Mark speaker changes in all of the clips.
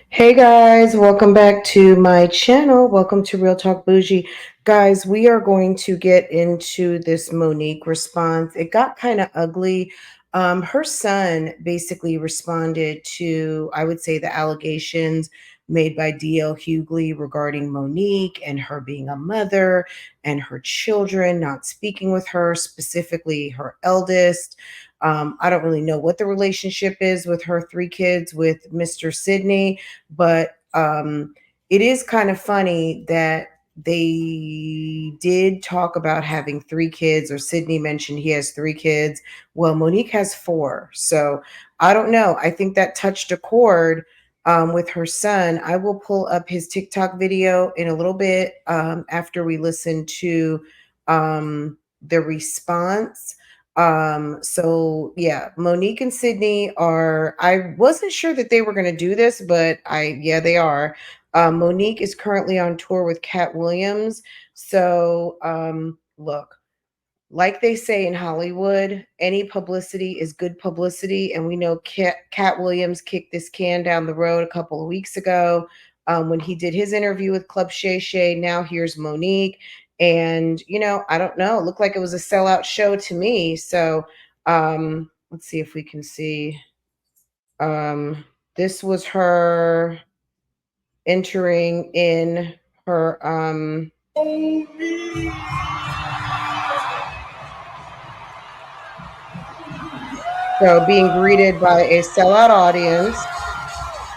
Speaker 1: Hey guys, welcome back to my channel. Welcome to Real Talk Bougie. Guys, we are going to get into this Monique response. It got kind of ugly. Her son basically responded to, I would say, the allegations made by DL Hughley regarding Monique and her being a mother and her children not speaking with her, specifically her eldest. I don't really know what the relationship is with her three kids with Mr. Sidney, but it is kind of funny that they did talk about having three kids, or Sydney mentioned he has three kids. Well, Monique has four. So I don't know. I think that touched a chord with her son. I will pull up his TikTok video in a little bit after we listen to the response. So yeah, Monique and Sydney are, I wasn't sure that they were going to do this, but yeah, they are. Monique is currently on tour with Cat Williams. So, look, like they say in Hollywood, any publicity is good publicity. And we know Cat Williams kicked this can down the road a couple of weeks ago when he did his interview with Club Shay Shay. Now here's Monique. And, I don't know. It looked like it was a sellout show to me. So let's see if we can see. This was her entering in her so being greeted by a sellout audience.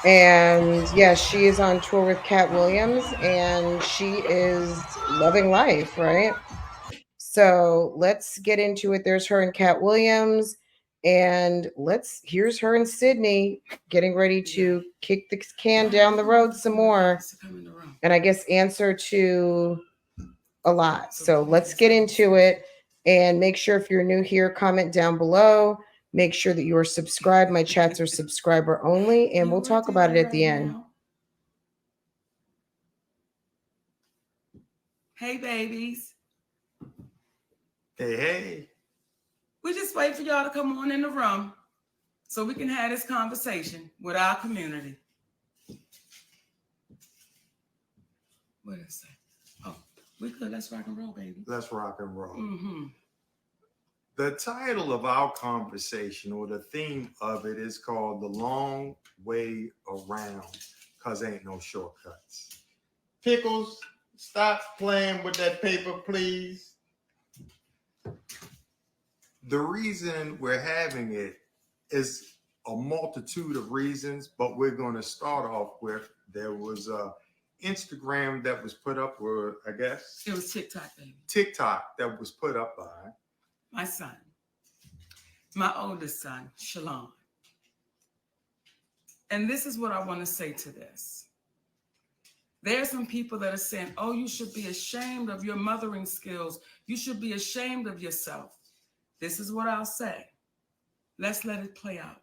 Speaker 1: And yes, she is on tour with Cat Williams and she is loving life, right? So let's get into it. There's her and Cat Williams. And here's her and Sydney getting ready to kick the can down the road some more. And I guess answer to a lot. So let's get into it. And make sure if you're new here, comment down below. Make sure that you are subscribed. My chats are subscriber only, and we'll talk about it at the end.
Speaker 2: Hey, babies.
Speaker 3: Hey.
Speaker 2: We just wait for y'all to come on in the room so we can have this conversation with our community. What is that? Oh, we good. Let's rock and roll, baby.
Speaker 3: Let's rock and roll.
Speaker 2: Mm-hmm.
Speaker 3: The title of our conversation, or the theme of it, is called The Long Way Around, because ain't no shortcuts. Pickles, stop playing with that paper, please. The reason we're having it is a multitude of reasons, but we're going to start off with, there was a Instagram that was put up, or I guess
Speaker 2: it was TikTok, baby.
Speaker 3: TikTok that was put up by
Speaker 2: my son, my oldest son, Shalon. And this is what I want to say to this. There are some people that are saying, oh, you should be ashamed of your mothering skills. You should be ashamed of yourself. This is what I'll say. Let's let it play out.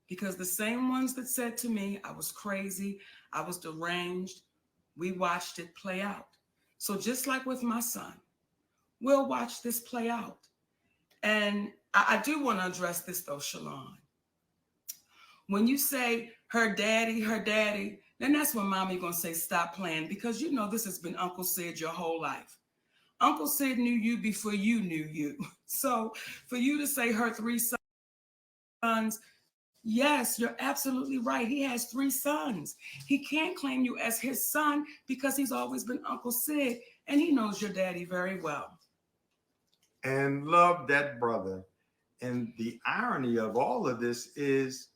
Speaker 2: Because the same ones that said to me, I was crazy, I was deranged, we watched it play out. So just like with my son, we'll watch this play out. And I do want to address this though, Shalon. When you say her daddy, then that's when mommy gonna say stop playing, because you know this has been Uncle Sid your whole life. Uncle Sid knew you before you knew you. So for you to say her three sons, yes, you're absolutely right. He has three sons. He can't claim you as his son because he's always been Uncle Sid, and he knows your daddy very well.
Speaker 3: And love that brother. And the irony of all of this is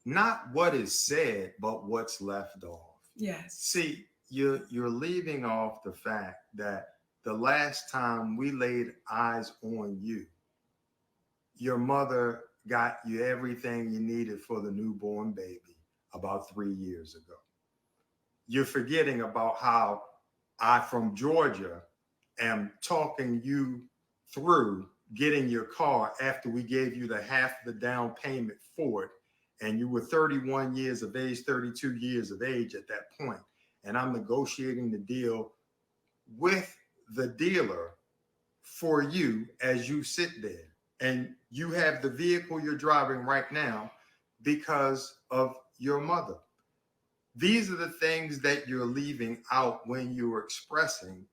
Speaker 3: not what is said, but what's left off.
Speaker 2: Yes.
Speaker 3: See, you're leaving off the fact that the last time we laid eyes on you, your mother got you everything you needed for the newborn baby about 3 years ago. You're forgetting about how I, from Georgia, am talking you through getting your car after we gave you the half the down payment for it. And you were 31 years of age, 32 years of age at that point. And I'm negotiating the deal with the dealer for you as you sit there. And you have the vehicle you're driving right now because of your mother. These are the things that you're leaving out when you're expressing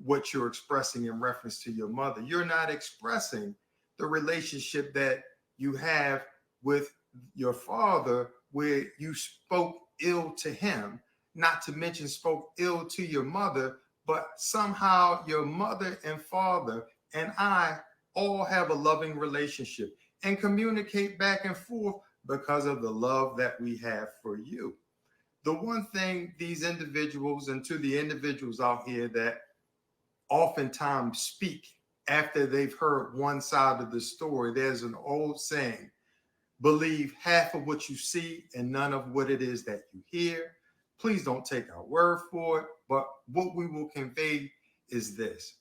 Speaker 3: what you're expressing in reference to your mother. You're not expressing the relationship that you have with your father, where you spoke ill to him, not to mention spoke ill to your mother, but somehow your mother and father and I all have a loving relationship and communicate back and forth because of the love that we have for you. The one thing these individuals, and to the individuals out here that oftentimes speak after they've heard one side of the story, there's an old saying: believe half of what you see and none of what it is that you hear. Please don't take our word for it, but what we will convey is this: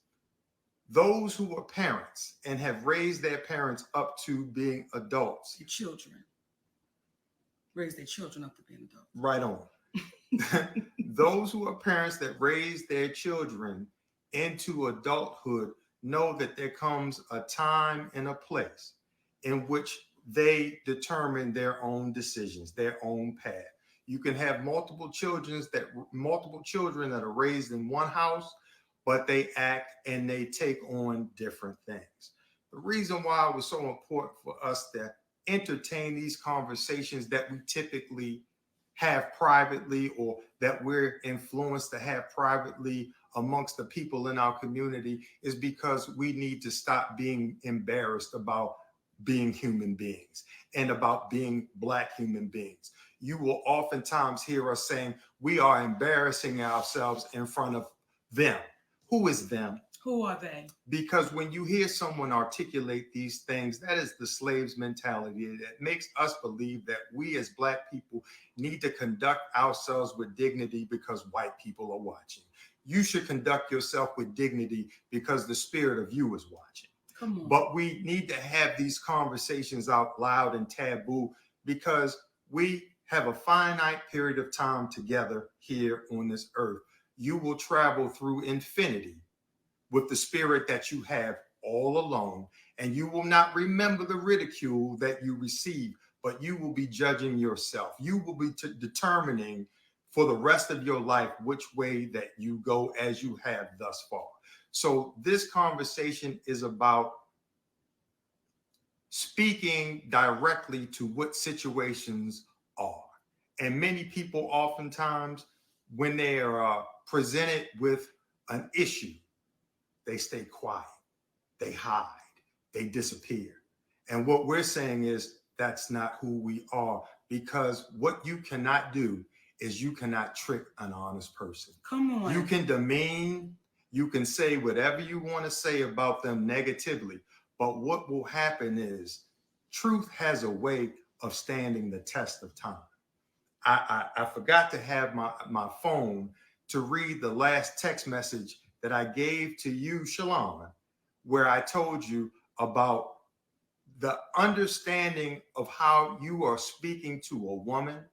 Speaker 3: those who are parents and have raised their parents up to being adults,
Speaker 2: Your children raise their children up to being adults.
Speaker 3: right on. Those who are parents that raise their children into adulthood know that there comes a time and a place in which they determine their own decisions, their own path. You can have multiple children that are raised in one house, but they act and they take on different things. The reason why it was so important for us to entertain these conversations that we typically have privately, or that we're influenced to have privately amongst the people in our community, is because we need to stop being embarrassed about being human beings and about being Black human beings. You will oftentimes hear us saying we are embarrassing ourselves in front of them. Who is them?
Speaker 2: Who are they?
Speaker 3: Because when you hear someone articulate these things, that is the slave's mentality. That makes us believe that we as Black people need to conduct ourselves with dignity because white people are watching. You should conduct yourself with dignity because the spirit of you is watching.
Speaker 2: Come on.
Speaker 3: But we need to have these conversations out loud and taboo, because we have a finite period of time together here on this earth. You will travel through infinity with the spirit that you have all alone, and you will not remember the ridicule that you receive, but you will be judging yourself. You will be determining for the rest of your life which way that you go, as you have thus far. So this conversation is about speaking directly to what situations are. And many people oftentimes, when they are presented with an issue, they stay quiet, they hide, they disappear. And what we're saying is that's not who we are, because what you cannot do is you cannot trick an honest person.
Speaker 2: Come on.
Speaker 3: You can demean, you can say whatever you want to say about them negatively, but what will happen is truth has a way of standing the test of time. I forgot to have my phone to read the last text message that I gave to you, Shalon, where I told you about the understanding of how you are speaking to a woman,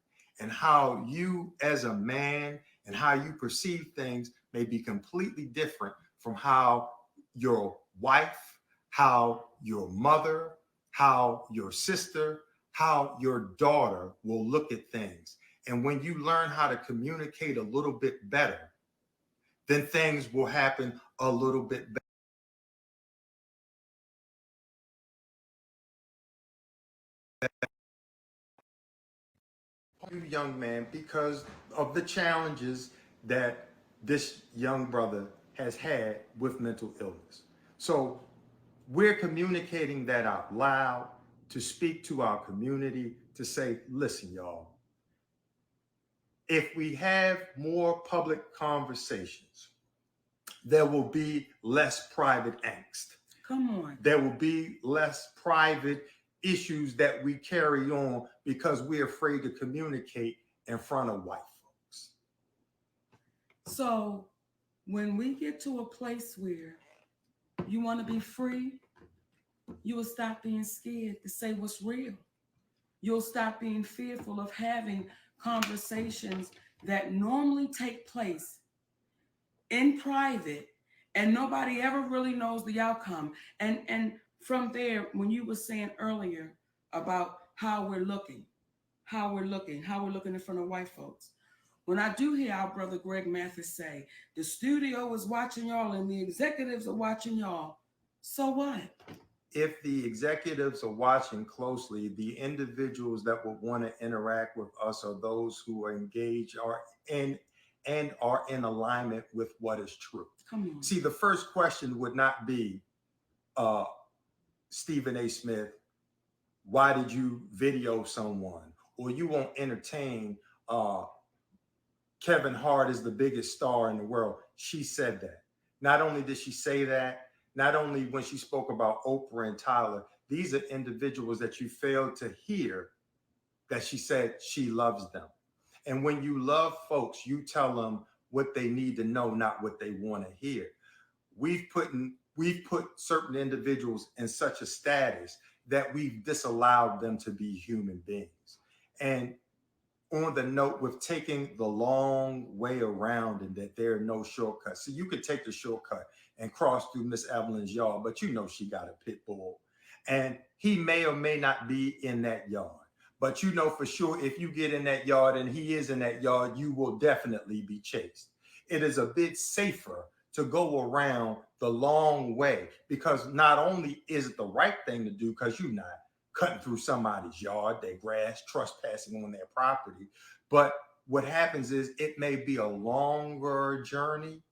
Speaker 3: and how you as a man and how you perceive things may be completely different from how your wife, how your mother, how your sister, how your daughter will look at things. And when you learn how to communicate a little bit better, then things will happen a little bit better. You young man, because of the challenges that this young brother has had with mental illness. So we're communicating that out loud to speak to our community, to say, listen, y'all, if we have more public conversations, there will be less private angst.
Speaker 2: Come on.
Speaker 3: There will be less private issues that we carry on because we're afraid to communicate in front of white folks.
Speaker 2: So when we get to a place where you want to be free, you will stop being scared to say what's real. You'll stop being fearful of having conversations that normally take place in private and nobody ever really knows the outcome. And from there, when you were saying earlier about how we're looking in front of white folks, When I do hear our brother Greg Mathis say, the studio is watching y'all and the executives are watching y'all, so what?
Speaker 3: If the executives are watching closely, the individuals that would want to interact with us are those who are engaged and are in alignment with what is true.
Speaker 2: Come on.
Speaker 3: See, the first question would not be, uh, Stephen A. Smith, why did you video someone? Or you won't entertain Kevin Hart is the biggest star in the world. She said that. Not only did she say that, not only when she spoke about Oprah and Tyler, these are individuals that you failed to hear that she said she loves them. And when you love folks, you tell them what they need to know, not what they want to hear. We've put certain individuals in such a status that we've disallowed them to be human beings. And on the note with taking the long way around and that there are no shortcuts. So you could take the shortcut and cross through Miss Evelyn's yard, but you know she got a pit bull. And he may or may not be in that yard. But you know for sure if you get in that yard and he is in that yard, you will definitely be chased. It is a bit safer to go around the long way because not only is it the right thing to do because you're not cutting through somebody's yard, their grass, trespassing on their property. But what happens is it may be a longer journey,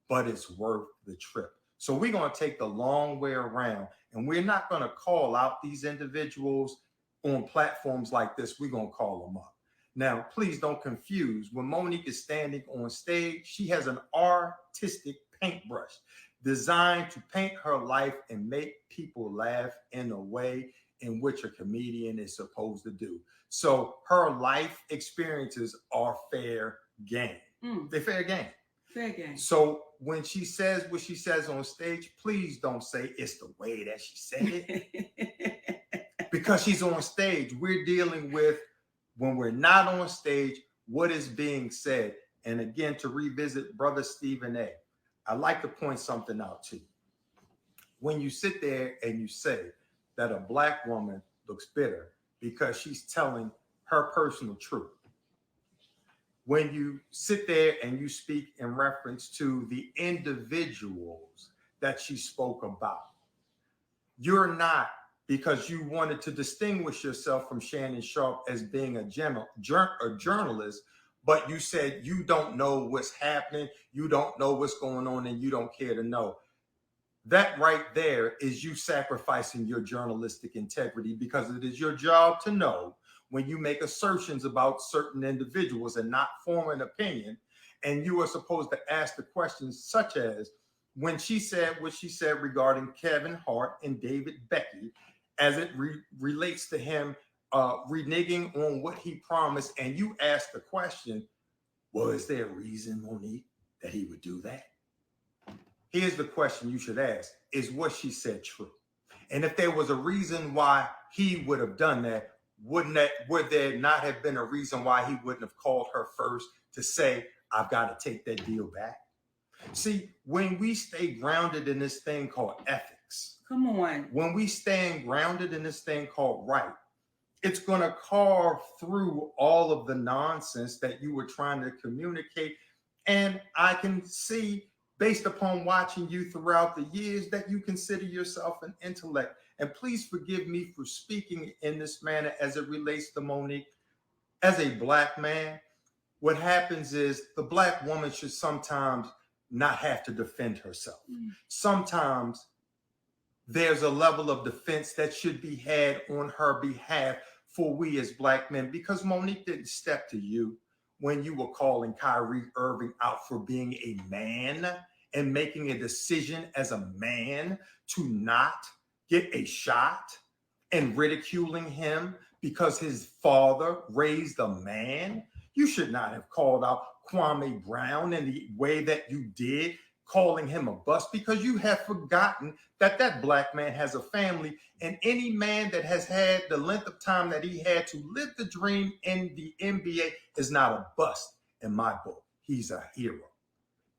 Speaker 3: but it's worth the trip. So we're going to take the long way around and we're not going to call out these individuals on platforms like this. We're going to call them up. Now, please don't confuse. When Monique is standing on stage, she has an artistic paintbrush designed to paint her life and make people laugh in a way in which a comedian is supposed to do. So her life experiences are fair game. They're fair game.
Speaker 2: Fair game.
Speaker 3: So when she says what she says on stage, please don't say it's the way that she said it. Because she's on stage. We're dealing with, when we're not on stage, what is being said. And again, to revisit Brother Stephen A., I'd like to point something out to you. When you sit there and you say that a Black woman looks bitter because she's telling her personal truth, when you sit there and you speak in reference to the individuals that she spoke about, you're not, because you wanted to distinguish yourself from Shannon Sharpe as being a journalist, but you said you don't know what's happening, you don't know what's going on, and you don't care to know. That right there is you sacrificing your journalistic integrity, because it is your job to know when you make assertions about certain individuals and not form an opinion. And you are supposed to ask the questions such as, when she said what she said regarding Kevin Hart and David Becky, as it relates to him reneging on what he promised, and you ask the question, well, is there a reason, Monique, that he would do that? Here's the question you should ask. Is what she said true? And if there was a reason why he would have done that, would there not have been a reason why he wouldn't have called her first to say, I've got to take that deal back? See, when we stay grounded in this thing called ethics,
Speaker 2: come on,
Speaker 3: when we stand grounded in this thing called right, it's going to carve through all of the nonsense that you were trying to communicate. And I can see, based upon watching you throughout the years, that you consider yourself an intellect. And please forgive me for speaking in this manner as it relates to Monique. As a Black man, what happens is the Black woman should sometimes not have to defend herself. Sometimes there's a level of defense that should be had on her behalf for we as Black men, because Monique didn't step to you when you were calling Kyrie Irving out for being a man and making a decision as a man to not get a shot, and ridiculing him because his father raised a man. You should not have called out Kwame Brown in the way that you did, calling him a bust, because you have forgotten that that Black man has a family, and any man that has had the length of time that he had to live the dream in the NBA is not a bust in my book. He's a hero.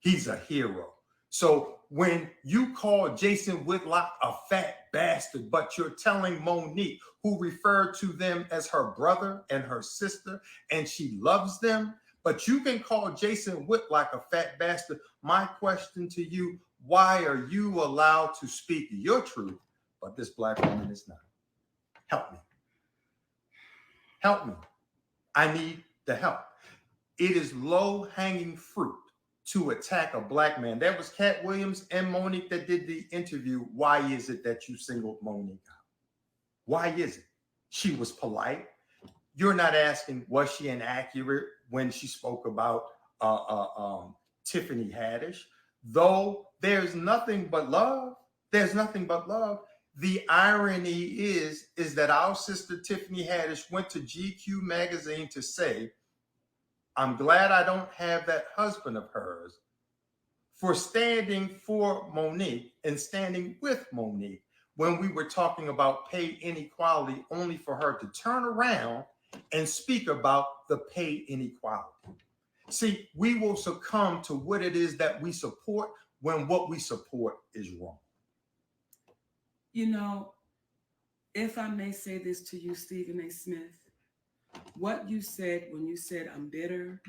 Speaker 3: He's a hero. So when you call Jason Whitlock a fat bastard, but you're telling Monique, who referred to them as her brother and her sister, and she loves them, But you can call Jason Whitlock a fat bastard. My question to you, why are you allowed to speak your truth, but this black woman is not? Help me. Help me. I need the help. It is low-hanging fruit to attack a black man. That was Cat Williams and Monique that did the interview. Why is it that you singled Monique out? Why is it? She was polite. You're not asking, was she inaccurate when she spoke about Tiffany Haddish? Though there's nothing but love. There's nothing but love. The irony is that our sister Tiffany Haddish went to GQ magazine to say, I'm glad I don't have that husband of hers, for standing for Monique and standing with Monique when we were talking about pay inequality, only for her to turn around and speak about the pay inequality. See, we will succumb to what it is that we support when what we support is wrong.
Speaker 2: You know, if I may say this to you, Stephen A. Smith, what you said when you said I'm bitter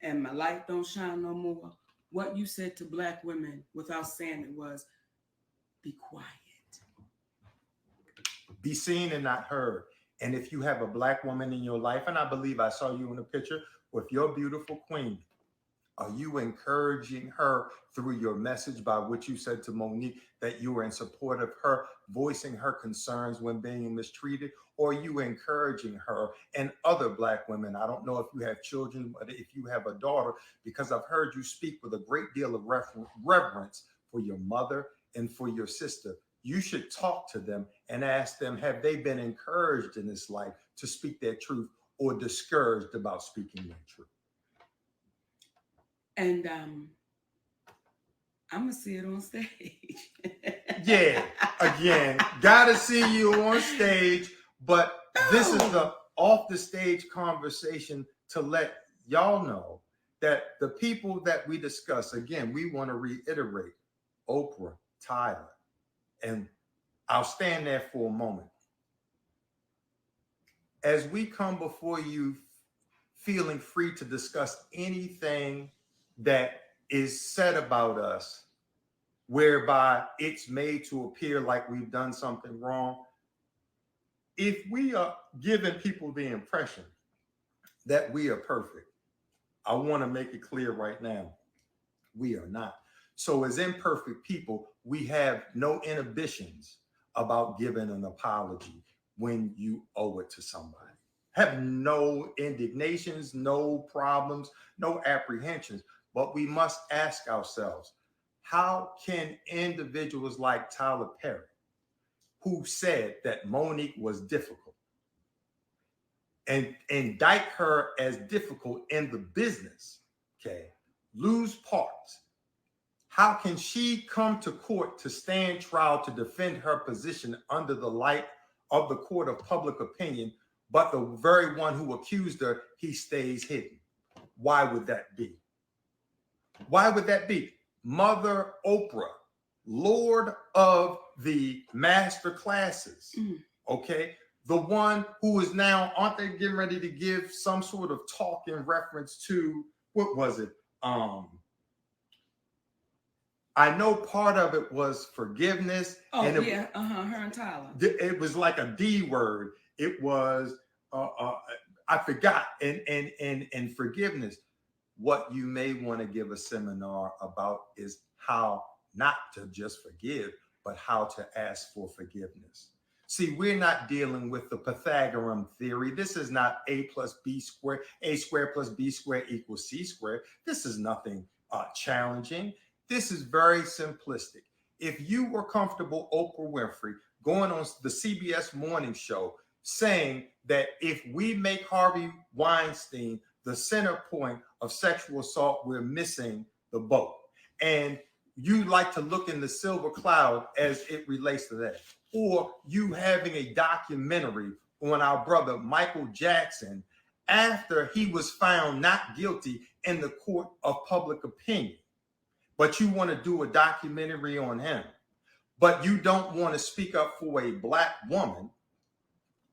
Speaker 2: and my light don't shine no more, what you said to black women without saying it was, be quiet.
Speaker 3: Be seen and not heard. And if you have a black woman in your life, and I believe I saw you in a picture with your beautiful queen, are you encouraging her through your message by what you said to Monique, that you are in support of her, voicing her concerns when being mistreated? Or are you encouraging her and other black women? I don't know if you have children, but if you have a daughter, because I've heard you speak with a great deal of reverence for your mother and for your sister. You should talk to them and ask them, have they been encouraged in this life to speak their truth or discouraged about speaking their truth?
Speaker 2: And I'm going to see it on stage.
Speaker 3: Yeah, again, got to see you on stage. But this is the off the stage conversation to let y'all know that the people that we discuss, again, we want to reiterate Oprah, Tyler, and I'll stand there for a moment. As we come before you feeling free to discuss anything that is said about us, whereby it's made to appear like we've done something wrong, if we are giving people the impression that we are perfect, I want to make it clear right now, we are not. So as imperfect people, we have no inhibitions about giving an apology when you owe it to somebody. Have no indignations, no problems, no apprehensions. But we must ask ourselves, how can individuals like Tyler Perry, who said that Monique was difficult, and indict her as difficult in the business, okay, lose parts? How can she come to court to stand trial to defend her position under the light of the court of public opinion, but the very one who accused her, he stays hidden? Why would that be? Why would that be? Mother Oprah, Lord of the master classes, okay? The one who is now, aren't they getting ready to give some sort of talk in reference to, what was it? I know part of it was forgiveness.
Speaker 2: Oh,
Speaker 3: and
Speaker 2: yeah, her and Tyler.
Speaker 3: It was like a D word. It was, I forgot, and forgiveness. What you may want to give a seminar about is how not to just forgive, but how to ask for forgiveness. See, we're not dealing with the Pythagorean theory. This is not A plus B squared, A squared plus B squared equals C squared. This is nothing challenging. This is very simplistic. If you were comfortable, Oprah Winfrey, going on the CBS morning show saying that if we make Harvey Weinstein the center point of sexual assault, we're missing the boat. And you like to look in the silver cloud as it relates to that. Or you having a documentary on our brother Michael Jackson after he was found not guilty in the court of public opinion. But you want to do a documentary on him. But you don't want to speak up for a black woman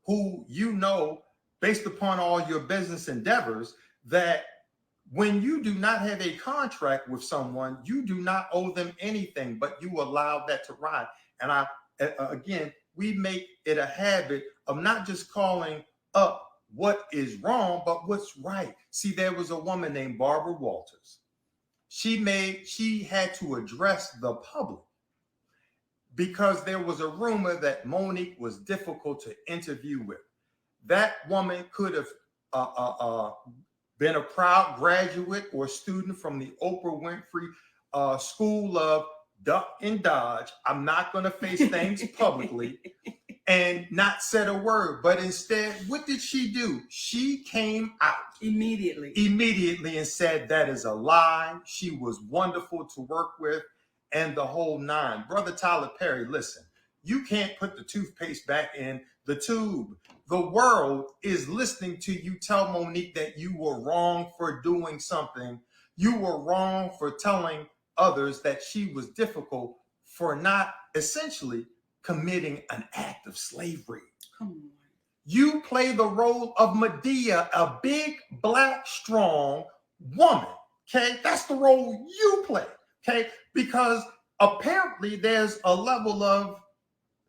Speaker 3: who, you know, based upon all your business endeavors, that When you do not have a contract with someone, you do not owe them anything, but you allow that to ride. And again, we make it a habit of not just calling up what is wrong, but what's right. See, there was a woman named Barbara Walters. She had to address the public because there was a rumor that Monique was difficult to interview with. That woman could have been a proud graduate or student from the Oprah Winfrey School of Duck and Dodge. I'm not going to face things publicly and not said a word. But instead, what did she do? She came out immediately and said that is a lie. She was wonderful to work with and the whole nine. Brother Tyler Perry, listen, you can't put the toothpaste back in the tube. The world is listening to you tell Monique that you were wrong for doing something. You were wrong for telling others that she was difficult for not essentially committing an act of slavery.
Speaker 2: Come on.
Speaker 3: You play the role of Medea, a big, black, strong woman. Okay, that's the role you play. Okay, because apparently there's a level of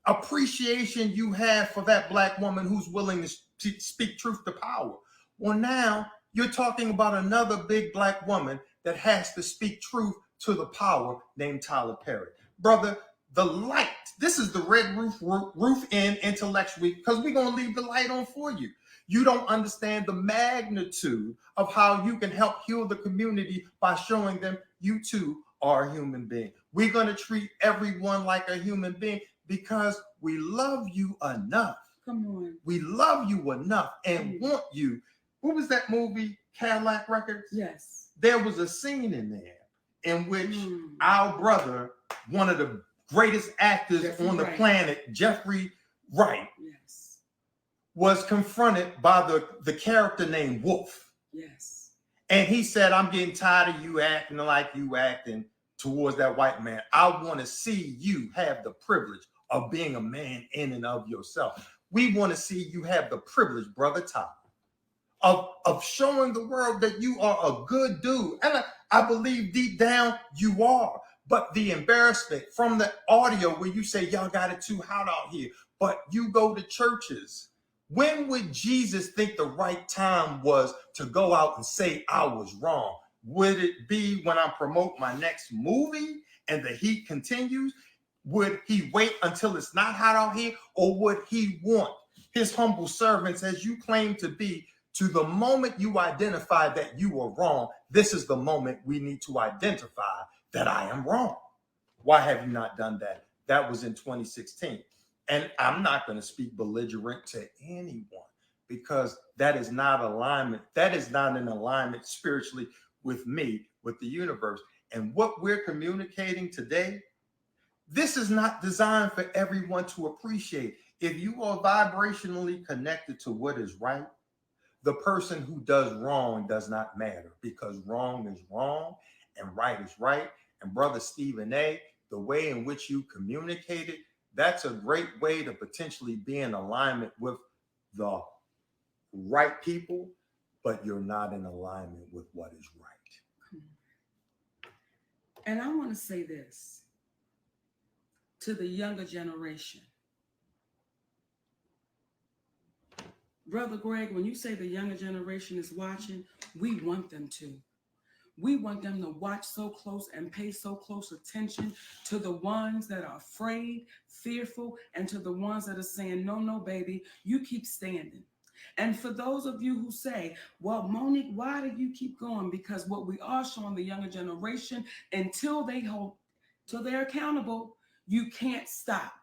Speaker 3: appreciation you have for that black woman who's willing to speak truth to power. Well, now you're talking about another big black woman that has to speak truth to the power named Tyler Perry. Brother, the light, this is the red roof in intellectually, because we're going to leave the light on for you. You don't understand the magnitude of how you can help heal the community by showing them you too are a human being. We're going to treat everyone like a human being because we love you enough.
Speaker 2: Come on.
Speaker 3: We love you enough and want you. What was that movie, Cadillac Records?
Speaker 2: Yes.
Speaker 3: There was a scene in there in which our brother, one of the greatest actors on the planet, Jeffrey Wright,
Speaker 2: yes,
Speaker 3: was confronted by the character named Wolf.
Speaker 2: Yes.
Speaker 3: And he said, I'm getting tired of you acting like you acting towards that white man. I want to see you have the privilege of being a man in and of yourself. We want to see you have the privilege, Brother Tyler, of showing the world that you are a good dude. And I believe deep down you are. But the embarrassment from the audio where you say, y'all got it too hot out here, but you go to churches. When would Jesus think the right time was to go out and say I was wrong? Would it be when I promote my next movie and the heat continues? Would he wait until it's not hot out here? Or would he want his humble servants, as you claim to be, to the moment you identify that you are wrong, this is the moment we need to identify that I am wrong. Why have you not done that? That was in 2016. And I'm not going to speak belligerent to anyone because that is not alignment. That is not in alignment spiritually with me, with the universe. And what we're communicating today, this is not designed for everyone to appreciate. If you are vibrationally connected to what is right, the person who does wrong does not matter because wrong is wrong and right is right. And Brother Stephen A., the way in which you communicated, that's a great way to potentially be in alignment with the right people, but you're not in alignment with what is right.
Speaker 2: And I want to say this to the younger generation. Brother Greg, when you say the younger generation is watching, we want them to. We want them to watch so close and pay so close attention to the ones that are afraid, fearful, and to the ones that are saying, no, no, baby, you keep standing. And for those of you who say, well, Monique, why do you keep going? Because what we are showing the younger generation, until they're accountable, you can't stop.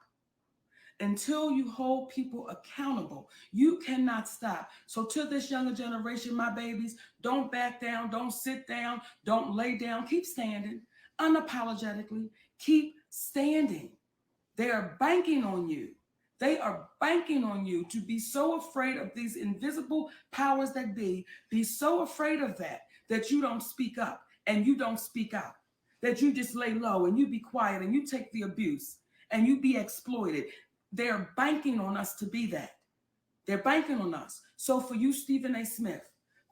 Speaker 2: Until you hold people accountable, you cannot stop. So to this younger generation, my babies, don't back down, don't sit down, don't lay down, keep standing unapologetically, keep standing. They are banking on you. They are banking on you to be so afraid of these invisible powers that be so afraid of that you don't speak up and you don't speak out, that you just lay low and you be quiet and you take the abuse and you be exploited. They're banking on us to be that. They're banking on us. So for you, Stephen A. Smith,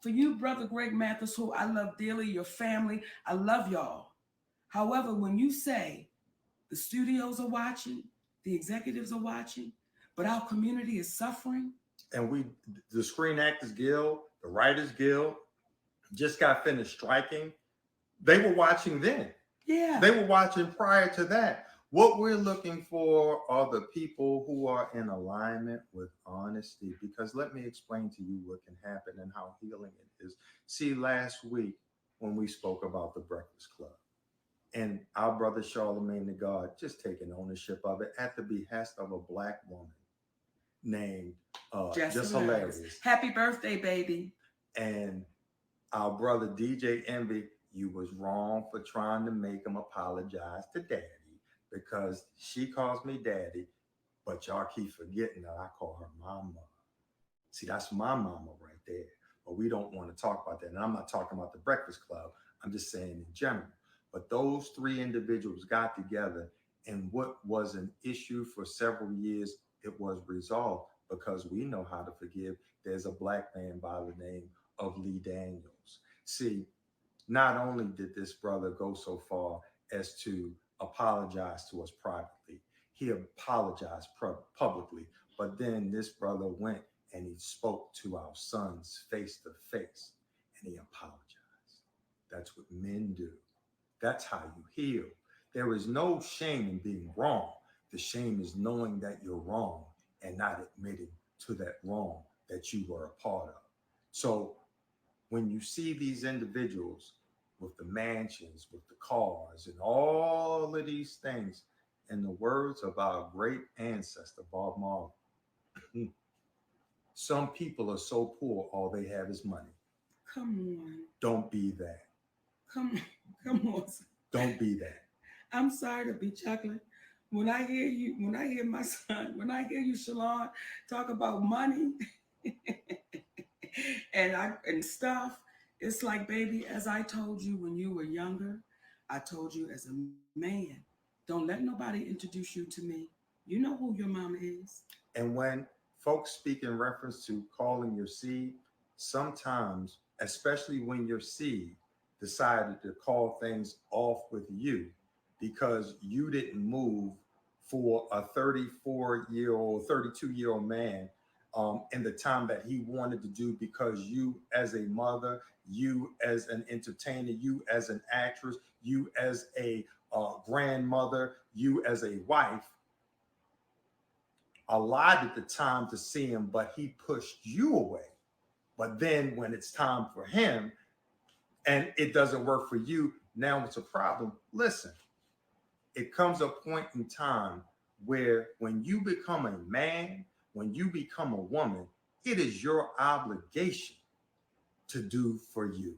Speaker 2: For you, Brother Greg Mathis, who I love dearly, your family, I love y'all. However, when you say the studios are watching, the executives are watching, but our community is suffering.
Speaker 3: And the Screen Actors Guild, the Writers Guild, just got finished striking. They were watching then.
Speaker 2: Yeah.
Speaker 3: They were watching prior to that. What we're looking for are the people who are in alignment with honesty. Because let me explain to you what can happen and how healing it is. See, last week when we spoke about the Breakfast Club, and our brother Charlemagne the God just taking ownership of it at the behest of a Black woman named Just Hilarious.
Speaker 2: Happy birthday, baby.
Speaker 3: And our brother DJ Envy, you was wrong for trying to make him apologize to Daddy, because she calls me Daddy, but y'all keep forgetting that I call her Mama. See, that's my mama right there. But we don't want to talk about that. And I'm not talking about the Breakfast Club. I'm just saying in general. But those three individuals got together, and what was an issue for several years, it was resolved because we know how to forgive. There's a Black man by the name of Lee Daniels. See, not only did this brother go so far as to apologize to us privately, he apologized publicly, but then this brother went and he spoke to our sons face to face and he apologized. That's what men do. That's how you heal. There is no shame in being wrong. The shame is knowing that you're wrong and not admitting to that wrong that you were a part of. So when you see these individuals with the mansions, with the cars, and all of these things, in the words of our great ancestor, Bob Marley, some people are so poor, all they have is money.
Speaker 2: Come on.
Speaker 3: Don't be that.
Speaker 2: Come on.
Speaker 3: Don't be that.
Speaker 2: I'm sorry to be chocolate. When I hear you, when I hear my son, when I hear you, Shalon, talk about money and stuff, it's like, baby, as I told you when you were younger, I told you as a man, don't let nobody introduce you to me. You know who your mama is.
Speaker 3: And when folks speak in reference to calling your seed, sometimes, especially when your seed decided to call things off with you because you didn't move for a 34-year-old, 32-year-old man in the time that he wanted to do, because you as a mother, you as an entertainer, you as an actress, you as a grandmother, you as a wife, allotted the time to see him, but he pushed you away. But then when it's time for him and it doesn't work for you, now it's a problem. Listen, it comes a point in time where when you become a man, when you become a woman, it is your obligation to do for you.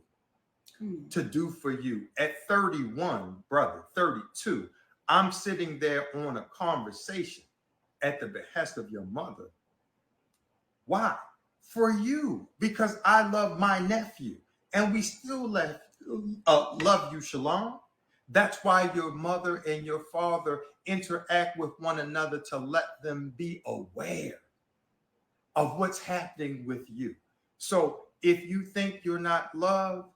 Speaker 3: To do for you. At 31, brother, 32, I'm sitting there on a conversation at the behest of your mother. Why? For you, because I love my nephew, and we still love you, Shalon. That's why your mother and your father interact with one another, to let them be aware of what's happening with you. So if you think you're not loved,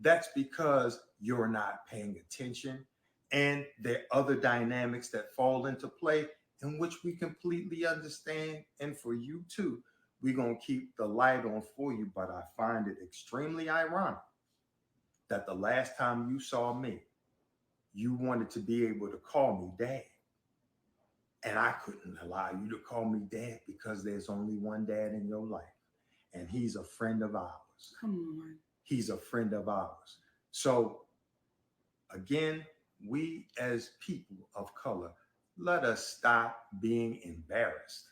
Speaker 3: that's because you're not paying attention. And there are other dynamics that fall into play in which we completely understand. And for you too, we're going to keep the light on for you. But I find it extremely ironic that the last time you saw me, you wanted to be able to call me dad. And I couldn't allow you to call me dad because there's only one dad in your life. And he's a friend of ours.
Speaker 2: Come on.
Speaker 3: He's a friend of ours. So again, we as people of color, let us stop being embarrassed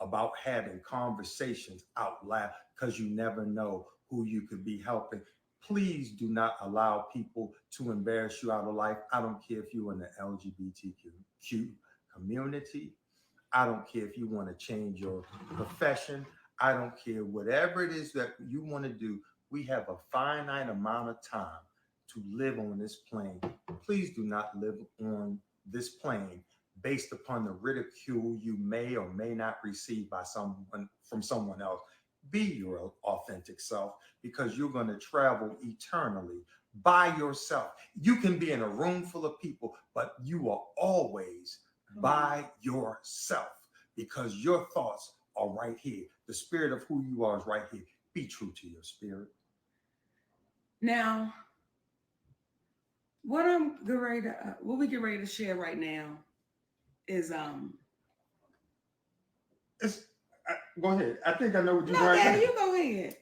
Speaker 3: about having conversations out loud, because you never know who you could be helping. Please do not allow people to embarrass you out of life. I don't care if you're in the LGBTQ community. I don't care if you want to change your profession. I don't care. Whatever it is that you want to do, we have a finite amount of time to live on this plane. Please do not live on this plane based upon the ridicule you may or may not receive by someone from someone else. Be your authentic self because you're going to travel eternally by yourself. You can be in a room full of people, but you are always by yourself because your thoughts are right here. The spirit of who you are is right here. Be true to your spirit.
Speaker 2: Now, what we get ready to share right now is
Speaker 3: It's, go ahead. I think I know what you're
Speaker 2: no,
Speaker 3: right
Speaker 2: Daddy,
Speaker 3: now.
Speaker 2: you go ahead.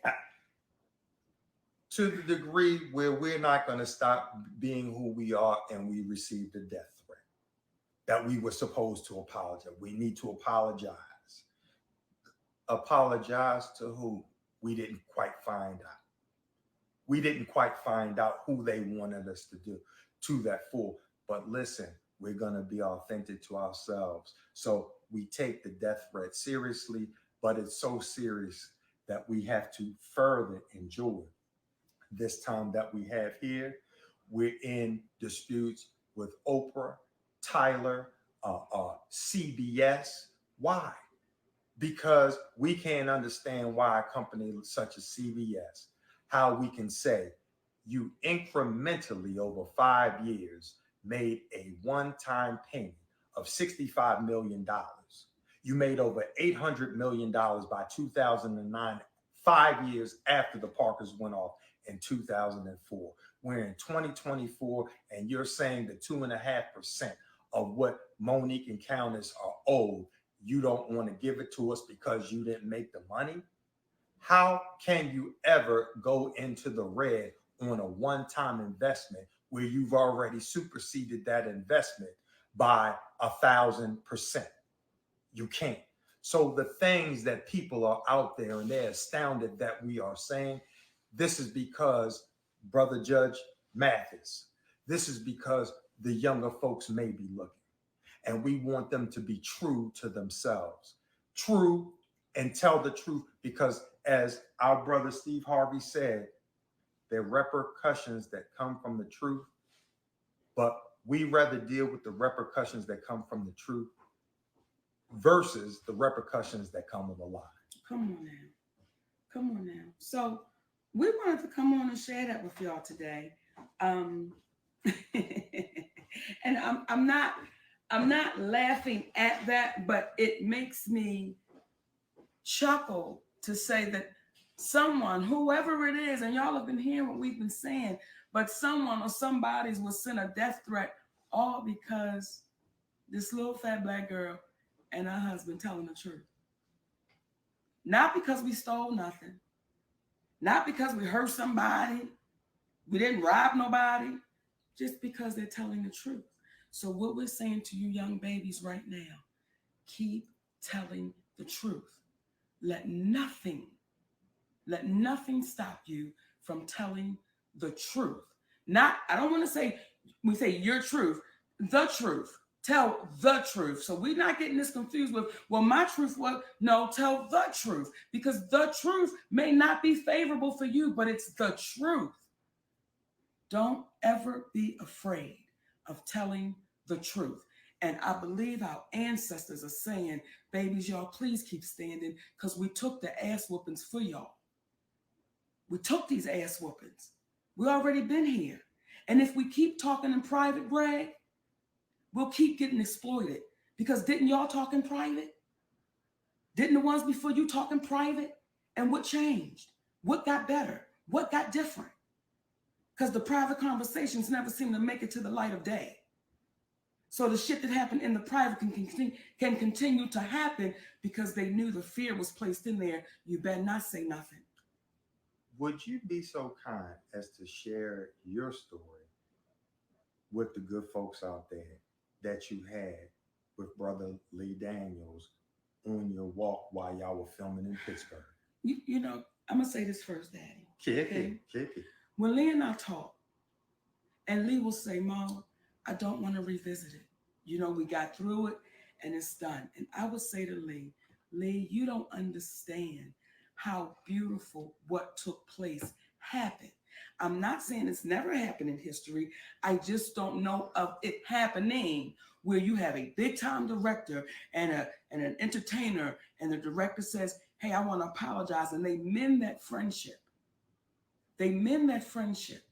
Speaker 3: To the degree where we're not going to stop being who we are and we received a death threat that we were supposed to apologize. We need to apologize. Apologize to who? We didn't quite find out. We didn't quite find out who they wanted us to do to that full. But listen, we're going to be authentic to ourselves. So we take the death threat seriously, but it's so serious that we have to further enjoy this time that we have here. We're in disputes with Oprah, Tyler, CBS. Why? Because we can't understand why a company such as CBS, how we can say you incrementally over 5 years made a one-time payment of $65 million. You made over $800 million by 2009, 5 years after the Parkers went off in 2004. We're in 2024, and you're saying the 2.5% of what Monique and Countess are owed, you don't want to give it to us because you didn't make the money? How can you ever go into the red on a one-time investment where you've already superseded that investment by 1,000%? You can't. So the things that people are out there and they're astounded that we are saying, this is because Brother Judge Mathis, this is because the younger folks may be looking. And we want them to be true to themselves, true and tell the truth, because as our brother Steve Harvey said, there are repercussions that come from the truth, but we rather deal with the repercussions that come from the truth versus the repercussions that come with a lie.
Speaker 2: Come on now. Come on now. So we wanted to come on and share that with y'all today. And I'm not laughing at that, but it makes me chuckle to say that someone, whoever it is, and y'all have been hearing what we've been saying, but someone or somebody's will send a death threat all because this little fat black girl and her husband telling the truth. Not because we stole nothing, not because we hurt somebody, we didn't rob nobody, just because they're telling the truth. So what we're saying to you young babies right now, keep telling the truth. Let nothing stop you from telling the truth. Not, I don't want to say, we say your truth, the truth. Tell the truth. So we're not getting this confused with, well, my truth was, no, tell the truth. Because the truth may not be favorable for you, but it's the truth. Don't ever be afraid of telling the truth. And I believe our ancestors are saying, babies, y'all, please keep standing because we took the ass whoopings for y'all. We took these ass whoopings. We already been here. And if we keep talking in private, Greg, we'll keep getting exploited. Because didn't y'all talk in private? Didn't the ones before you talk in private? And what changed? What got better? What got different? Because the private conversations never seem to make it to the light of day. So the shit that happened in the private can continue to happen because they knew the fear was placed in there. You better not say nothing.
Speaker 3: Would you be so kind as to share your story with the good folks out there that you had with Brother Lee Daniels on your walk while y'all were filming in Pittsburgh?
Speaker 2: You know, I'm going to say this first, Daddy.
Speaker 3: Kick it.
Speaker 2: When Lee and I talk, and Lee will say, Mom, I don't want to revisit it. You know, we got through it and it's done. And I would say to Lee, you don't understand how beautiful what took place happened. I'm not saying it's never happened in history. I just don't know of it happening where you have a big time director and an entertainer, and the director says, hey, I want to apologize. And they mend that friendship. They mend that friendship.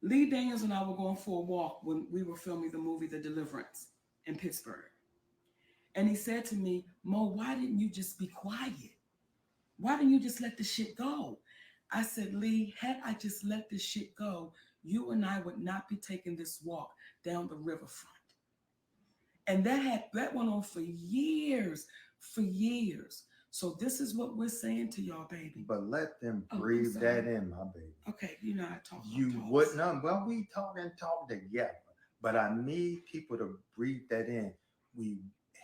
Speaker 2: Lee Daniels and I were going for a walk when we were filming the movie The Deliverance in Pittsburgh. And he said to me, Mo, why didn't you just be quiet? Why didn't you just let the shit go? I said, Lee, had I just let this shit go, you and I would not be taking this walk down the riverfront. And that went on for years, for years. So this is what we're saying to y'all, baby.
Speaker 3: But let them breathe that in, my baby.
Speaker 2: Okay, you know I talk.
Speaker 3: You wouldn't. Well, we talk together, but I need people to breathe that in. We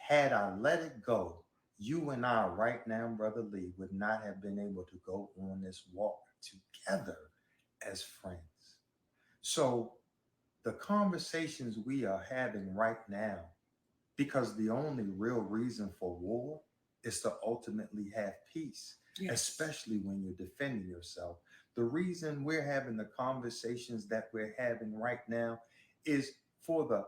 Speaker 3: had I let it go, you and I right now, Brother Lee, would not have been able to go on this walk together as friends. So the conversations we are having right now, because the only real reason for war is to ultimately have peace, especially when you're defending yourself. The reason we're having the conversations that we're having right now is for the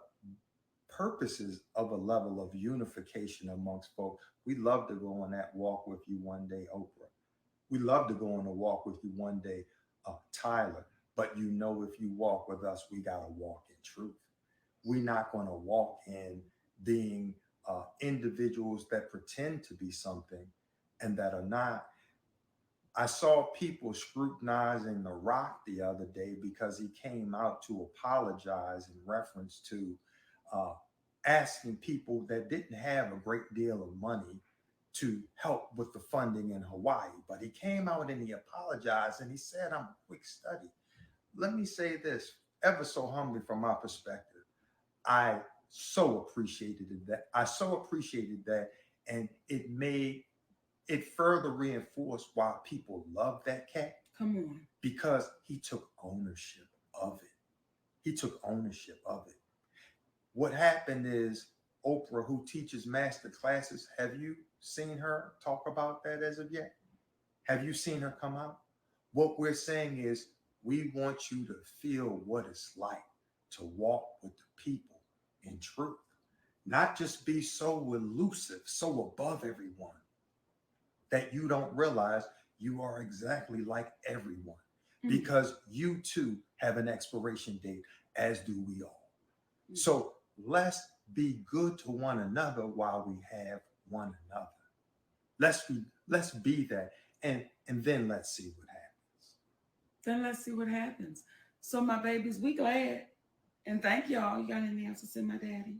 Speaker 3: purposes of a level of unification amongst folks. We love to go on that walk with you one day, Oprah. We love to go on a walk with you one day, Tyler. But you know, if you walk with us, we got to walk in truth. We're not going to walk in being individuals that pretend to be something and that are not. I saw people scrutinizing The Rock the other day because he came out to apologize in reference to uh, asking people that didn't have a great deal of money to help with the funding in Hawaii. But he came out and he apologized and he said, I'm a quick study. Let me say this ever so humbly from my perspective. I so appreciated that. I so appreciated that. And it further reinforced why people love that cat.
Speaker 2: Come on.
Speaker 3: Because he took ownership of it. He took ownership of it. What happened is Oprah, who teaches master classes, have you seen her talk about that as of yet? Have you seen her come out? What we're saying is we want you to feel what it's like to walk with the people in truth, not just be so elusive, so above everyone that you don't realize you are exactly like everyone, because you too have an expiration date, as do we all. So let's be good to one another while we have one another. Let's be that, and then let's see what happens.
Speaker 2: Then let's see what happens. So my babies, we glad, and thank y'all. You got anything else to say, my daddy?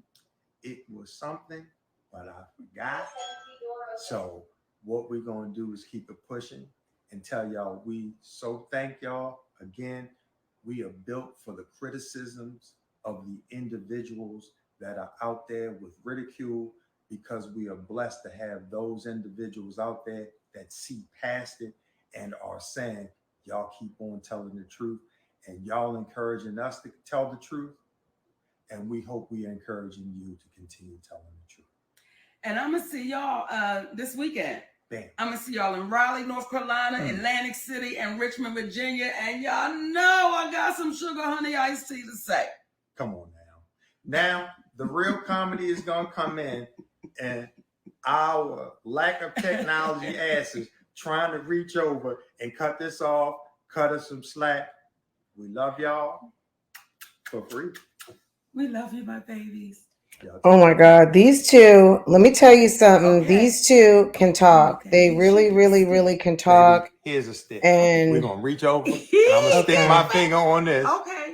Speaker 3: It was something, but I forgot. So what we're gonna do is keep it pushing and tell y'all we so thank y'all again. We are built for the criticisms of the individuals that are out there with ridicule, because we are blessed to have those individuals out there that see past it and are saying, y'all keep on telling the truth, and y'all encouraging us to tell the truth. And we hope we are encouraging you to continue telling the truth.
Speaker 2: And I'm gonna see y'all this weekend.
Speaker 3: Bam.
Speaker 2: I'm gonna see y'all in Raleigh, North Carolina, Atlantic City, and Richmond, Virginia. And y'all know I got some sugar honey iced tea to say.
Speaker 3: Come on now. Now the real comedy is gonna come in, and our lack of technology asses trying to reach over and cut this off, cut us some slack. We love y'all for free.
Speaker 2: We love you, my babies.
Speaker 1: Oh my God. These two, let me tell you something. Okay. These two can talk. They really, really, really can talk.
Speaker 3: Baby, here's a stick.
Speaker 1: And
Speaker 3: we're going to reach over and I'm going to stick my finger on this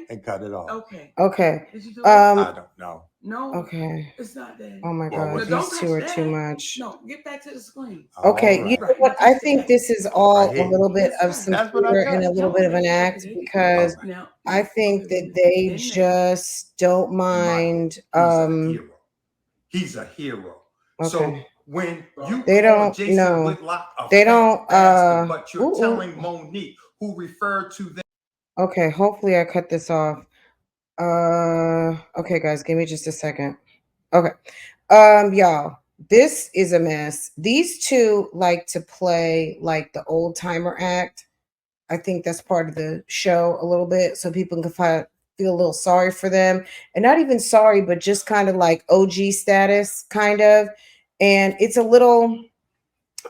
Speaker 3: and cut it off.
Speaker 1: Okay.
Speaker 2: Did you do it?
Speaker 3: I don't know.
Speaker 2: No.
Speaker 1: Okay.
Speaker 2: It's not that.
Speaker 1: Oh my God. These two are too much.
Speaker 2: No, get back to the screen.
Speaker 1: Okay. Right. You know what? I think this is all a little bit of some fear and a little bit of an act, because I think that they just don't mind.
Speaker 3: He's a hero. Okay. So when you
Speaker 1: they don't
Speaker 3: Jason
Speaker 1: no
Speaker 3: Whitlock
Speaker 1: they don't
Speaker 3: bastard, but you're telling Monique, who referred to them.
Speaker 1: Okay, hopefully I cut this off. Okay guys, give me just a second. Okay. Y'all, this is a mess. These two like to play like the old timer act. I think that's part of the show a little bit, so people can feel a little sorry for them, and not even sorry, but just kind of like OG status, kind of. And it's a little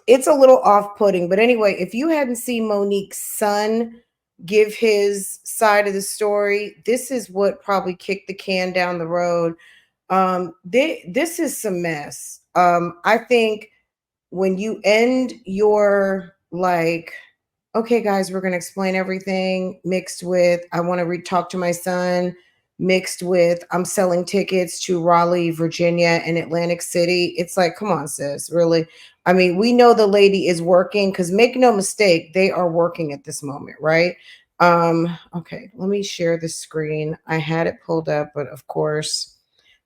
Speaker 1: it's a little off-putting. But anyway, if you hadn't seen Monique's son give his side of the story, this is what probably kicked the can down the road. This is some mess. I think when you end your like, okay, guys, we're going to explain everything, mixed with I want to talk to my son, mixed with I'm selling tickets to Raleigh, Virginia, and Atlantic City. It's like, come on, sis, really? I mean, we know the lady is working, because make no mistake, they are working at this moment, right? Okay, let me share the screen. I had it pulled up, but of course,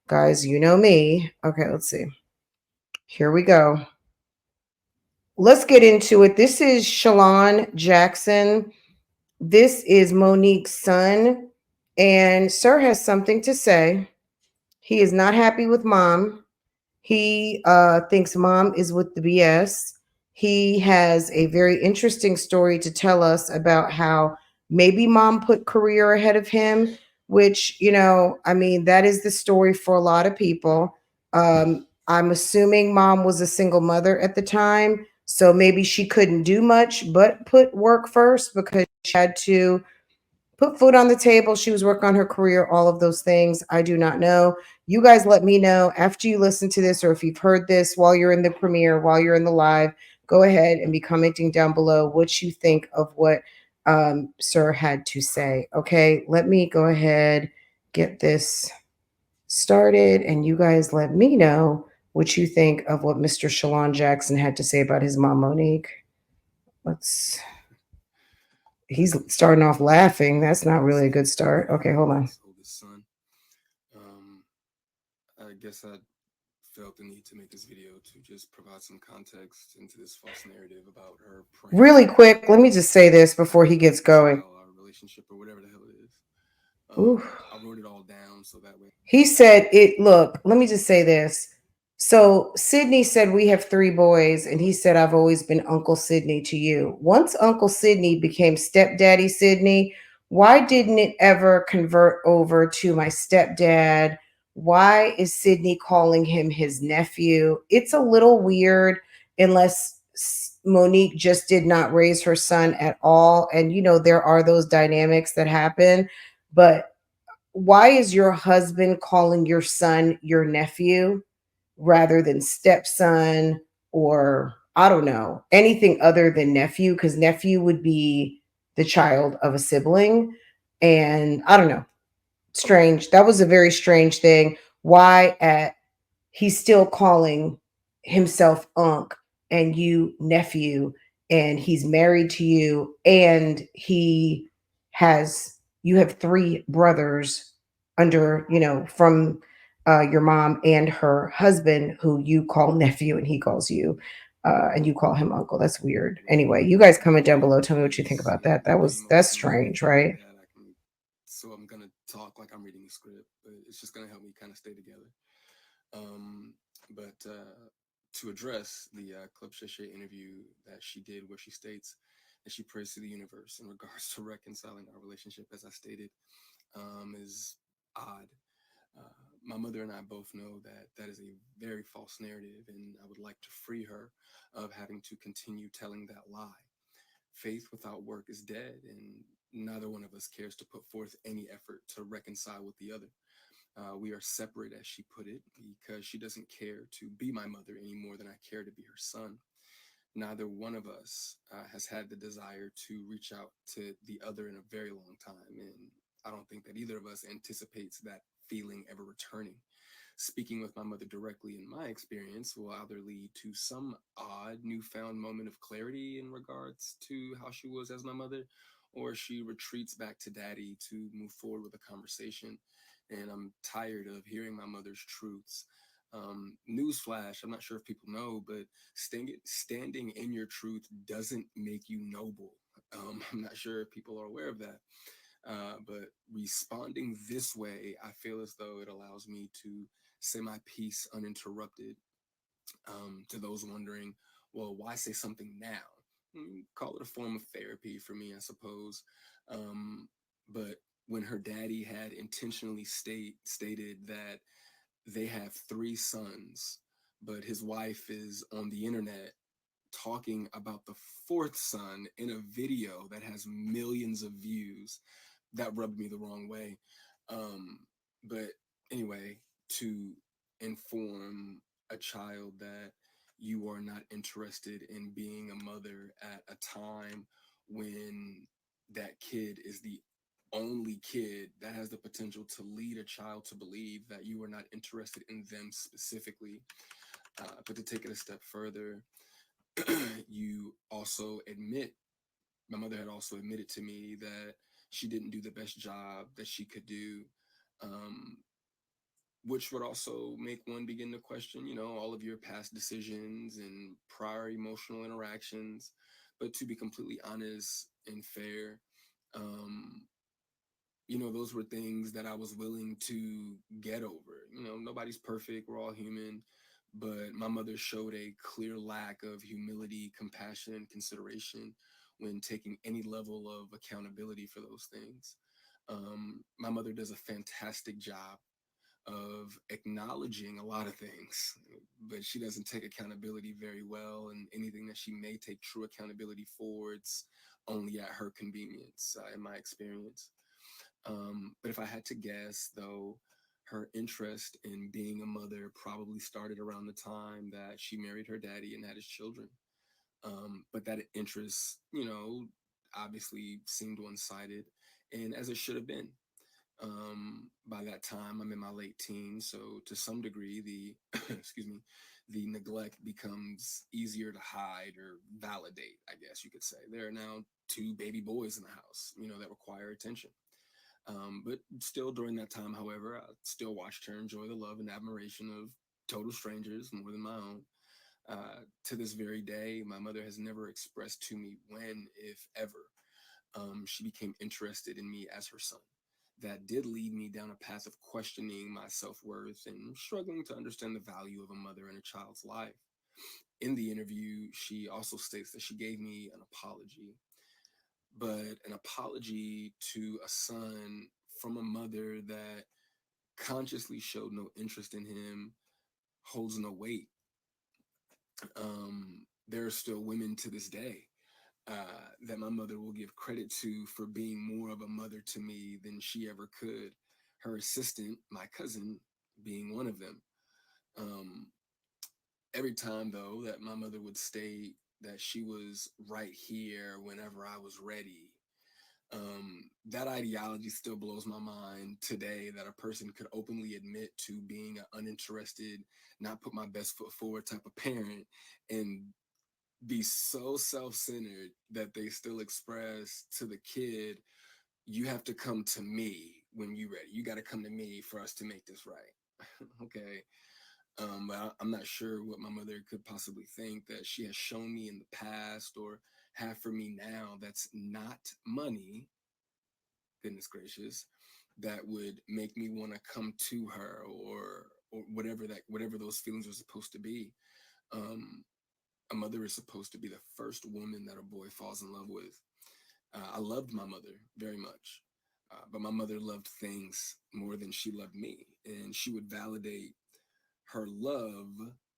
Speaker 1: guys, you know me. Okay, let's see. Here we go. Let's get into it. This is Shalon Jackson. This is Monique's son, and Sir has something to say. He is not happy with mom. He thinks mom is with the BS. He has a very interesting story to tell us about how maybe mom put career ahead of him, which, I mean, that is the story for a lot of people. I'm assuming mom was a single mother at the time. So maybe she couldn't do much but put work first, because she had to put food on the table. She was working on her career, all of those things. I do not know. You guys let me know after you listen to this, or if you've heard this while you're in the premiere, while you're in the live, go ahead and be commenting down below what you think of what Sir had to say. Okay, let me go ahead, get this started, and you guys let me know what you think of what Mr. Shalon Jackson had to say about his mom, Monique. Let's He's starting off laughing. That's not really a good start. Okay, hold on.
Speaker 4: Oldest son. I guess I felt the need to make this video to just provide some context into this false narrative about her praying.
Speaker 1: Really quick, let me just say this before he gets going.
Speaker 4: Our relationship or whatever the hell it is.
Speaker 1: Ooh.
Speaker 4: I wrote it all down so that way.
Speaker 1: He said it. Look, let me just say this. So Sydney said we have 3 boys, and he said I've always been Uncle Sydney to you. Once Uncle Sydney became Stepdaddy Sydney, why didn't it ever convert over to my stepdad? Why is Sydney calling him his nephew? It's a little weird, unless Monique just did not raise her son at all. And there are those dynamics that happen, but why is your husband calling your son your nephew rather than stepson, or I don't know, anything other than nephew? Because nephew would be the child of a sibling. And I don't know. Strange. That was a very strange thing. Why at he's still calling himself Unc and you nephew, and he's married to you, and you have 3 brothers under, from your mom and her husband, who you call nephew and he calls you, and you call him uncle. That's weird. Anyway, you guys comment down below. Tell me what you think about that. That's strange, right?
Speaker 4: So I'm gonna talk like I'm reading a script, but it's just gonna help me kind of stay together. But to address the Club Shay interview that she did, where she states that she prays to the universe in regards to reconciling our relationship, as I stated, is odd. My mother and I both know that that is a very false narrative, and I would like to free her of having to continue telling that lie. Faith without work is dead, and neither one of us cares to put forth any effort to reconcile with the other. We are separate, as she put it, because she doesn't care to be my mother any more than I care to be her son. Neither one of us has had the desire to reach out to the other in a very long time, and I don't think that either of us anticipates that feeling ever returning. Speaking with my mother directly, in my experience, will either lead to some odd newfound moment of clarity in regards to how she was as my mother, or she retreats back to daddy to move forward with a conversation. And I'm tired of hearing my mother's truths. Newsflash, I'm not sure if people know, but standing in your truth doesn't make you noble. I'm not sure if people are aware of that. But responding this way, I feel as though it allows me to say my piece uninterrupted. To those wondering, well, why say something now? Call it a form of therapy for me, I suppose. But when her daddy had intentionally stated that they have 3 sons, but his wife is on the internet talking about the fourth son in a video that has millions of views, that rubbed me the wrong way. But anyway, to inform a child that you are not interested in being a mother at a time when that kid is the only kid that has the potential to lead a child to believe that you are not interested in them specifically. But to take it a step further, you also admit, my mother had also admitted to me that she didn't do the best job that she could do, um, which would also make one begin to question, all of your past decisions and prior emotional interactions. But to be completely honest and fair, um, those were things that I was willing to get over. Nobody's perfect, we're all human. But my mother showed a clear lack of humility, compassion, and consideration when taking any level of accountability for those things. My mother does a fantastic job of acknowledging a lot of things, but she doesn't take accountability very well. And anything that she may take true accountability for, it's only at her convenience, in my experience. But if I had to guess, though, her interest in being a mother probably started around the time that she married her daddy and had his children. But that interest, obviously seemed one-sided, and as it should have been. By that time, I'm in my late teens, so to some degree, the excuse me, the neglect becomes easier to hide or validate, I guess you could say. There are now two baby boys in the house, that require attention. But still, during that time, however, I still watched her enjoy the love and admiration of total strangers more than my own. To this very day, my mother has never expressed to me when, if ever, she became interested in me as her son. That did lead me down a path of questioning my self-worth and struggling to understand the value of a mother in a child's life. In the interview, she also states that she gave me an apology, but an apology to a son from a mother that consciously showed no interest in him holds no weight. There are still women to this day that my mother will give credit to for being more of a mother to me than she ever could. Her assistant, my cousin, being one of them. Um, every time, though, that my mother would state that she was right here whenever I was ready, that ideology still blows my mind today, that a person could openly admit to being an uninterested, not put my best foot forward type of parent, and be so self-centered that they still express to the kid, you have to come to me when you're ready. You got to come to me for us to make this right. Okay. But I'm not sure what my mother could possibly think that she has shown me in the past or have for me now that's not money, goodness gracious, that would make me want to come to her, or whatever those feelings are supposed to be. Um, a mother is supposed to be the first woman that a boy falls in love with. I loved my mother very much, but my mother loved things more than she loved me, and she would validate her love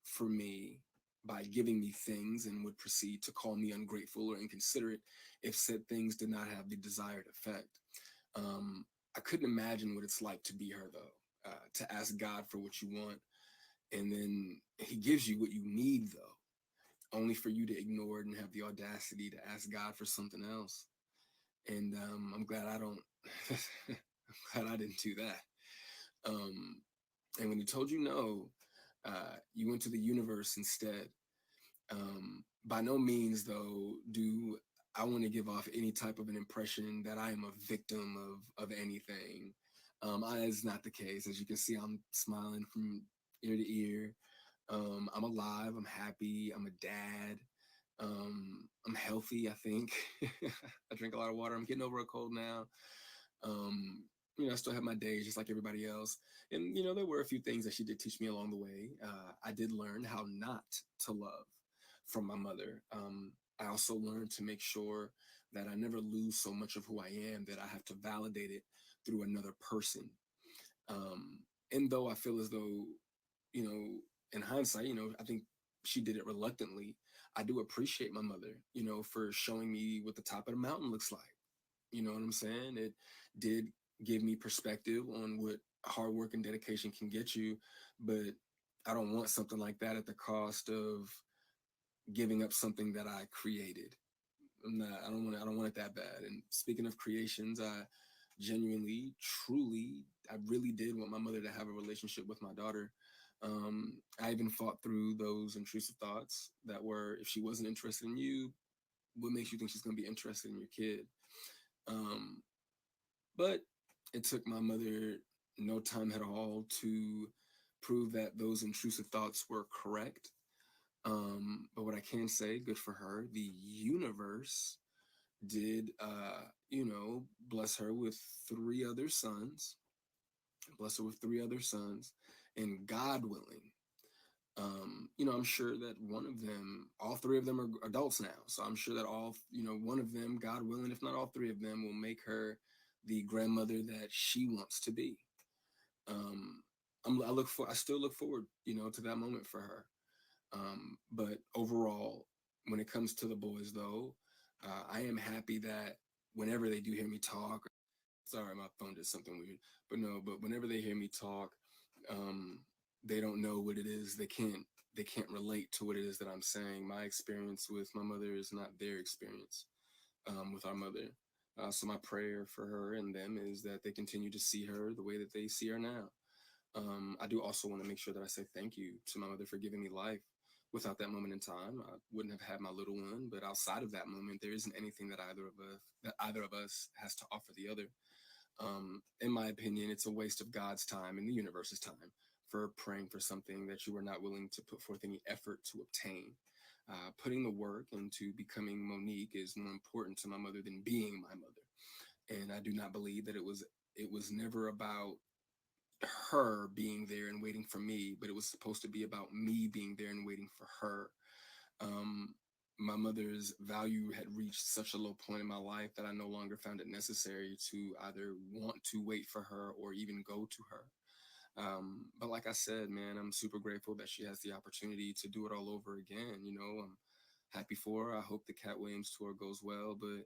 Speaker 4: for me by giving me things and would proceed to call me ungrateful or inconsiderate if said things did not have the desired effect. I couldn't imagine what it's like to be her, though, to ask God for what you want, and then he gives you what you need, though, only for you to ignore it and have the audacity to ask God for something else. And I'm glad I don't, I'm glad I didn't do that. Um, and when he told you no, you went to the universe instead. By no means, though, do I want to give off any type of an impression that I am a victim of anything. That's not the case. As you can see, I'm smiling from ear to ear. I'm alive. I'm happy. I'm a dad. I'm healthy, I think. I drink a lot of water. I'm getting over a cold now. Um, I still have my days just like everybody else. And, there were a few things that she did teach me along the way. I did learn how not to love from my mother. I also learned to make sure that I never lose so much of who I am that I have to validate it through another person. Um, and though I feel as though, in hindsight, I think she did it reluctantly. I do appreciate my mother, for showing me what the top of the mountain looks like. You know what I'm saying? It did give me perspective on what hard work and dedication can get you, but I don't want something like that at the cost of giving up something that I created. I don't want it that bad. And speaking of creations, I genuinely, truly, I really did want my mother to have a relationship with my daughter. I even fought through those intrusive thoughts that were, if she wasn't interested in you, what makes you think she's going to be interested in your kid? Um, but it took my mother no time at all to prove that those intrusive thoughts were correct. But what I can say, good for her, the universe did, bless her with three other sons, and God willing, I'm sure that one of them, all three of them are adults now. So I'm sure that one of them, God willing, if not all three of them, will make her the grandmother that she wants to be. Um, I still look forward, to that moment for her. But overall, when it comes to the boys, though, I am happy that whenever they do hear me talk, sorry, my phone did something weird, but no, but whenever they hear me talk, um, they don't know what it is. They can't relate to what it is that I'm saying. My experience with my mother is not their experience with our mother. So my prayer for her and them is that they continue to see her the way that they see her now. I do also want to make sure that I say thank you to my mother for giving me life. Without that moment in time, I wouldn't have had my little one. But outside of that moment, there isn't anything that either of us has to offer the other. In my opinion, it's a waste of God's time and the universe's time for praying for something that you are not willing to put forth any effort to obtain. Putting the work into becoming Monique is more important to my mother than being my mother. And I do not believe that it was never about her being there and waiting for me, but it was supposed to be about me being there and waiting for her. Um, my mother's value had reached such a low point in my life that I no longer found it necessary to either want to wait for her or even go to her. But like I said, man, I'm super grateful that she has the opportunity to do it all over again. I'm happy for her. I hope the Cat Williams tour goes well, but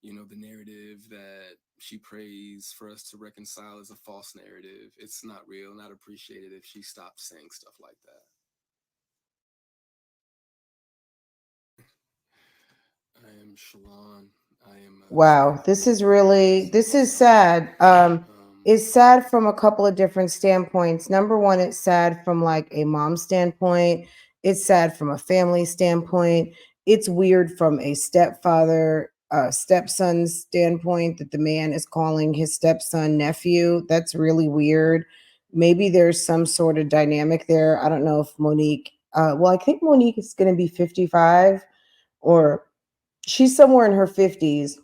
Speaker 4: the narrative that she prays for us to reconcile is a false narrative. It's not real, not appreciated if she stopped saying stuff like that. I am Shalon. I am
Speaker 1: Wow,
Speaker 4: standing
Speaker 1: this
Speaker 4: on
Speaker 1: is really, this is sad. It's sad from a couple of different standpoints. Number one, it's sad from like a mom standpoint. It's sad from a family standpoint. It's weird from a stepfather, stepson standpoint that the man is calling his stepson nephew. That's really weird. Maybe there's some sort of dynamic there. I don't know if Monique, well, I think Monique is going to be 55, or she's somewhere in her 50s,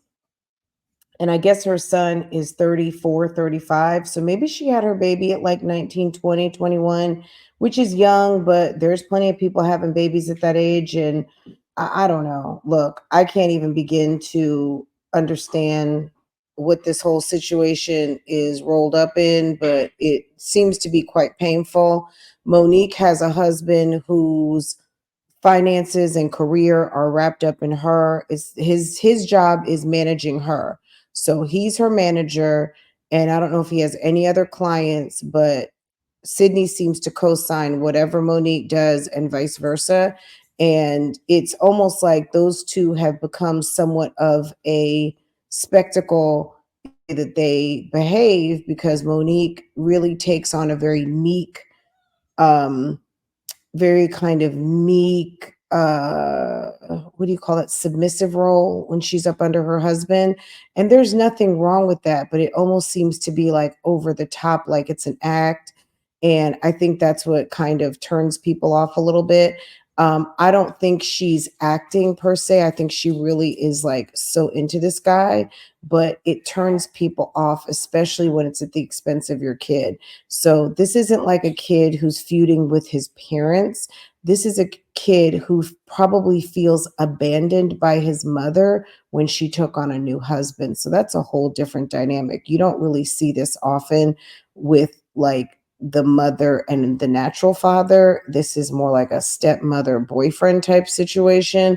Speaker 1: and I guess her son is 34, 35. So maybe she had her baby at like 19, 20, 21, which is young, but there's plenty of people having babies at that age. And I don't know. Look, I can't even begin to understand what this whole situation is rolled up in, but it seems to be quite painful. Monique has a husband who's finances and career are wrapped up in her. It's his job is managing her. So he's her manager, and I don't know if he has any other clients, but Sydney seems to co-sign whatever Monique does and vice versa. And it's almost like those two have become somewhat of a spectacle that they behave, because Monique really takes on a very meek, um very kind of meek, what do you call it, submissive role when she's up under her husband. And there's nothing wrong with that, but it almost seems to be like over the top, like it's an act. And I think that's what kind of turns people off a little bit. I don't think she's acting per se. I think she really is like so into this guy, but it turns people off, especially when it's at the expense of your kid. So this isn't like a kid who's feuding with his parents. This is a kid who probably feels abandoned by his mother when she took on a new husband. So that's a whole different dynamic. You don't really see this often with like the mother and the natural father. This is more like a stepmother boyfriend type situation.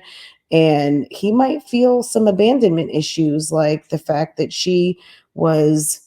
Speaker 1: And he might feel some abandonment issues, like the fact that she was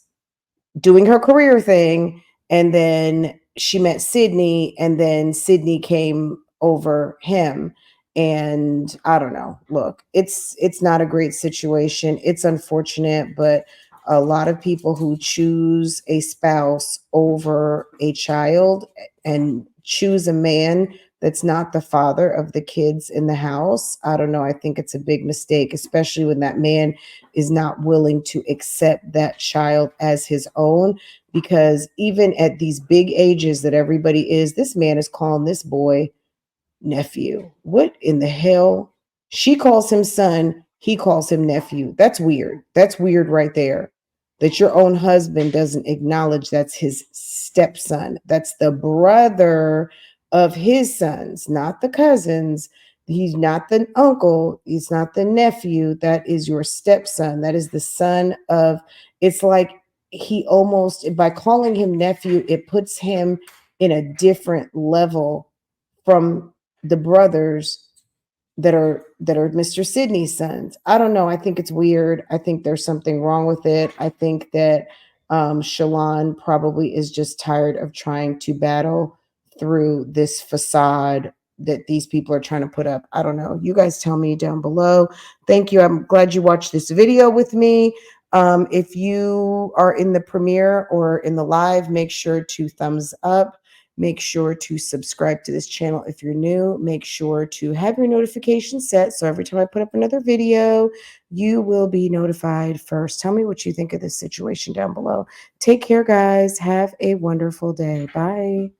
Speaker 1: doing her career thing, and then she met Sydney, and then Sydney came over him. And I don't know, look, it's not a great situation. It's unfortunate, but a lot of people who choose a spouse over a child and choose a man that's not the father of the kids in the house, I don't know, I think it's a big mistake, especially when that man is not willing to accept that child as his own. Because even at these big ages that everybody is, this man is calling this boy nephew. What in the hell? She calls him son, he calls him nephew. That's weird. That's weird right there. That your own husband doesn't acknowledge that's his stepson. That's the brother of his sons, not the cousins. He's not the uncle. He's not the nephew. That is your stepson. That is the son of, it's like he almost, by calling him nephew, it puts him in a different level from the brothers that are Mr. Sydney's sons. I don't know. I think it's weird. I think there's something wrong with it. I think that Shalon probably is just tired of trying to battle through this facade that these people are trying to put up. I don't know. You guys tell me down below. Thank you. I'm glad you watched this video with me. If you are in the premiere or in the live, make sure to thumbs up. Make sure to subscribe to this channel if you're new. Make sure to have your notifications set so every time I put up another video, you will be notified first. Tell me what you think of this situation down below. Take care, guys. Have a wonderful day. Bye.